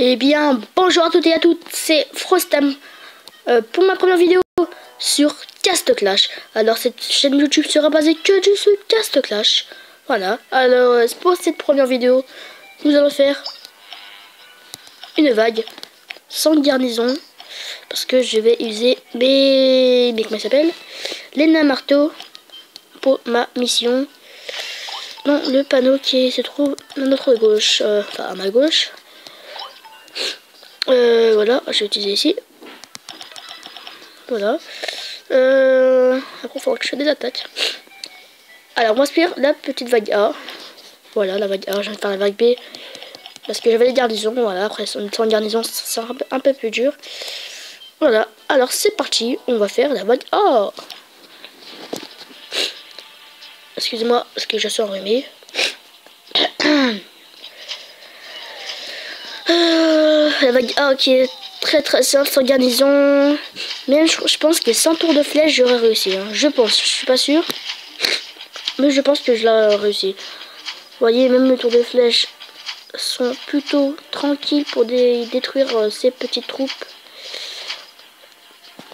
Eh bien, bonjour à toutes et à toutes, c'est Frostam pour ma première vidéo sur Cast Clash. Alors, cette chaîne YouTube sera basée que sur Cast Clash. Voilà, alors pour cette première vidéo, nous allons faire une vague sans garnison. Parce que je vais user comment ça s'appelle, Lena Marteau pour ma mission. Dans le panneau qui se trouve à notre gauche, enfin à ma gauche. Voilà, je vais utiliser ici. Voilà. Après, il faudra que je fasse des attaques. Alors, on m'inspire la petite vague A. Voilà, la vague A. Je vais faire la vague B. Parce que j'avais des garnisons. Voilà, après, sans garnison, c'est un peu plus dur. Voilà. Alors, c'est parti. On va faire la vague A. Excusez-moi, parce que je suis enrhumé. La vague A qui est très simple, sans garnison. Même je pense que sans tour de flèche j'aurais réussi, hein. Je pense, je suis pas sûr, mais je pense que je l'ai réussi. Vous voyez, même les tours de flèche sont plutôt tranquilles pour détruire ces petites troupes.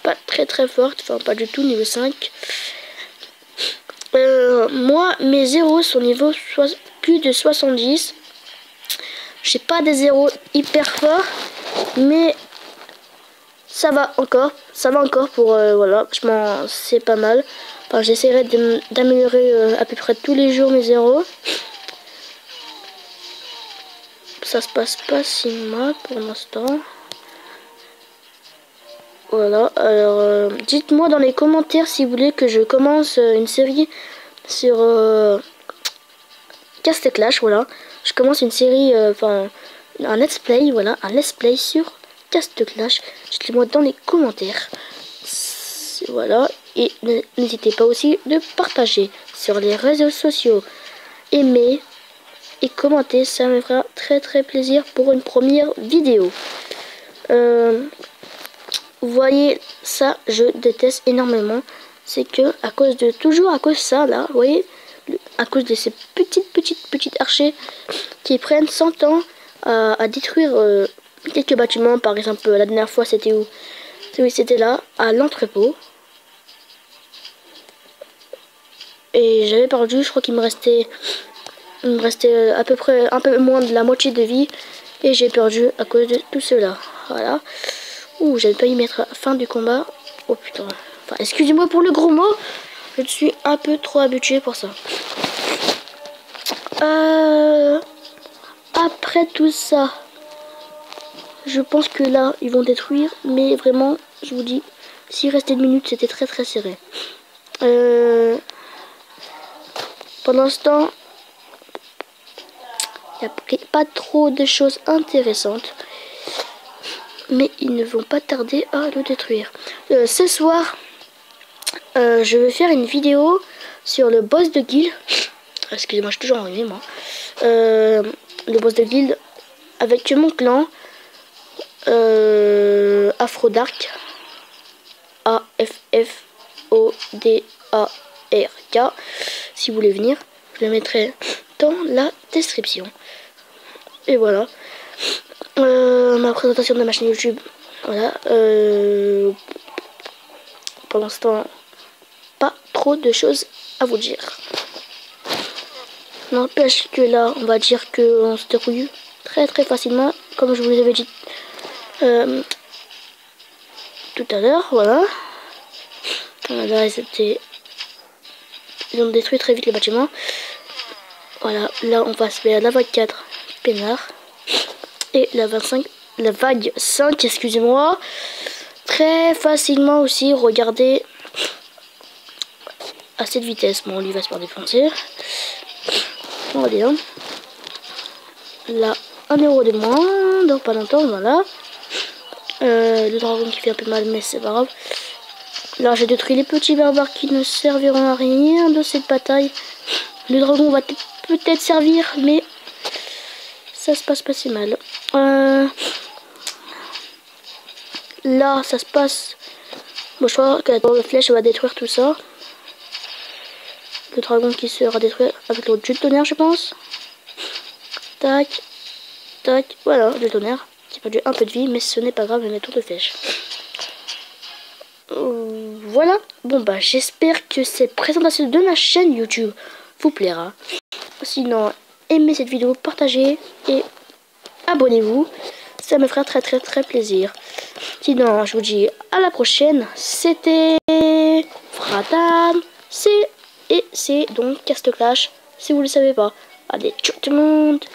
Pas très fortes, enfin pas du tout, niveau 5. Moi, mes zéros sont niveau plus de 70. J'ai pas des zéros hyper forts, mais ça va encore pour voilà, c'est pas mal. Enfin, j'essaierai d'améliorer à peu près tous les jours mes zéros. Ça se passe pas si mal pour l'instant. Voilà, alors dites-moi dans les commentaires si vous voulez que je commence une série sur Cast Clash. Voilà, je commence une série, enfin un let's play, voilà, un let's play sur Cast Clash. Dites-le-moi dans les commentaires. Voilà, et n'hésitez pas aussi de partager sur les réseaux sociaux, aimer et commenter, ça me fera très plaisir pour une première vidéo. Vous voyez, ça je déteste énormément, c'est que à cause de ça là, vous voyez, à cause de ces petites archers qui prennent 100 ans à détruire quelques bâtiments. Par exemple, la dernière fois c'était où? Oui, c'était là, à l'entrepôt. Et j'avais perdu, je crois qu'il me restait à peu près un peu moins de la moitié de vie. Et j'ai perdu à cause de tout cela. Voilà. Ouh, j'avais pas y mettre fin du combat. Oh putain. Enfin, excusez-moi pour le gros mot. Je suis un peu trop habitué pour ça. Après tout ça, je pense que là, ils vont détruire. Mais vraiment, je vous dis, s'il restait une minute, c'était très serré. Pendant ce temps, il n'y a pas trop de choses intéressantes. Mais ils ne vont pas tarder à le détruire. Ce soir, je vais faire une vidéo sur le boss de guild. Excusez-moi, je suis toujours enrhumé, moi. Le boss de guild avec mon clan. Afrodark. AFFODARK. Si vous voulez venir, je le mettrai dans la description. Et voilà. Ma présentation de ma chaîne YouTube. Voilà. Pour l'instant, pas trop de choses à vous dire. N'empêche que là, on va dire qu'on se dérouille très facilement, comme je vous l'avais dit tout à l'heure. Voilà. Là, ils ont détruit très vite les bâtiments. Voilà. Là, on va se mettre à la vague 4, peinard. Et la vague 5, excusez-moi, très facilement aussi. Regardez à cette vitesse. Bon, lui va se faire défoncer. On va hein. Là, 1 euro de moins, donc pas longtemps, voilà. Le dragon qui fait un peu mal, mais c'est pas grave. Là, j'ai détruit les petits barbares qui ne serviront à rien de cette bataille. Le dragon va peut-être servir, mais ça se passe pas si mal. Là, ça se passe. Bon, je crois que la flèche va détruire tout ça. Le dragon qui sera détruit avec l'autre jus de tonnerre, je pense. Tac, tac, voilà, le tonnerre. J'ai perdu un peu de vie, mais ce n'est pas grave, je mets tour de flèche. Voilà. Bon bah j'espère que cette présentation de ma chaîne YouTube vous plaira. Sinon, aimez cette vidéo, partagez et abonnez-vous. Ça me fera très plaisir. Sinon, je vous dis à la prochaine. C'était Fratam. C'est donc Cast Clash, si vous ne le savez pas. Allez, ciao tout le monde.